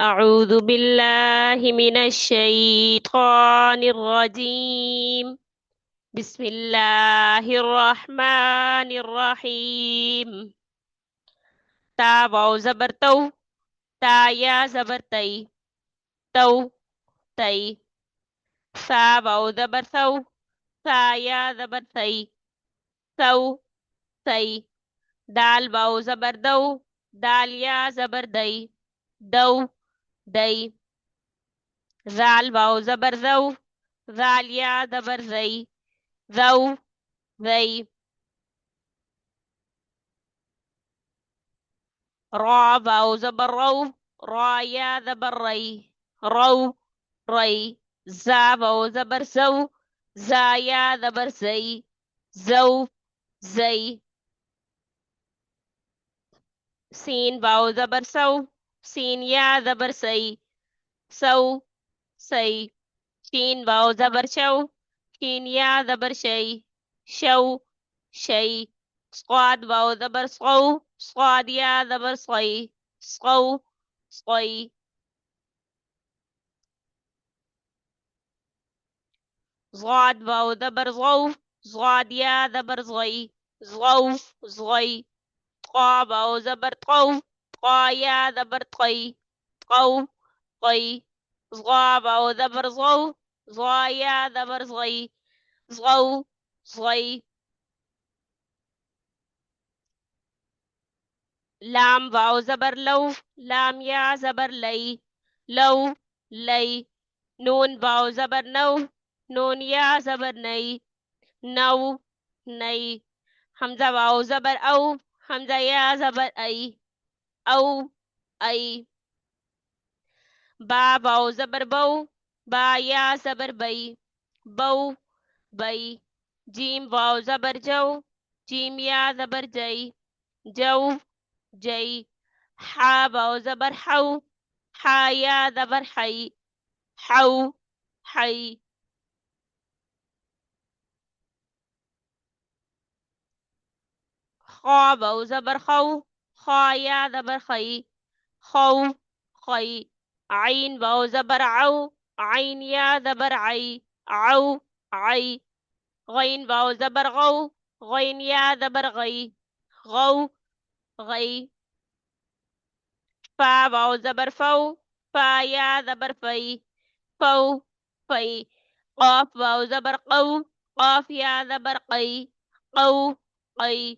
أعوذ بالله من الشيطان الرجيم. بسم الله الرحمن الرحيم. تا واو زبر تو، تا يا زبر تي، تو تي. ثا واو زبر ثو، ثا يا زبر ثي، ثو ثي. دال واو زبر دو، دال يا زبر دي، دو دي. ذال واو زبر ذو، ذال يا زبر ذي، ذو ذي. را واو زبر رو، را يا زبر ري، رو ري. زا واو زبر زو، زا يا زبر زي، زو زي. سين واو زبر سو، سين يا زبر سي، سو سي. شين واو زبر شو، شين يا زبر شي، شو شي. صاد واو زبر صو، صاد يا زبر صي، صو صي. ضاد واو زبر ضو، ضاد يا زبر ضي، ضو ضي. طا واو زبر طو، طا يا زبر طي، طو طي. ظا واو زبر ضو، ظا يا زبر ضي، ضو ضي. لام واو زبر لو، لام يا زبر لي، لو لي. نون واو زبر نو، نون يا زبر ني، نو ني. حمزة واو زبر أو، حمزة يا زبر أي، أو أي. با واو زبر بو، با يا زبر بي، بو بي. جيم واو زبر جو، جيم يا زبر جي، جو جي. حا واو زبر حو، حا يا زبر حي، حو حي. خا واو زبر خو، خا يا زبر خي، خو خي. عين واو زبر عو، عين يا زبر عي، عو عي. غين واو زبر غو، غين يا زبر غي، غو غي. فا واو زبر فو، فا يا زبر في، فو في. قاف واو زبر قو، قاف يا زبر قي، قو قي.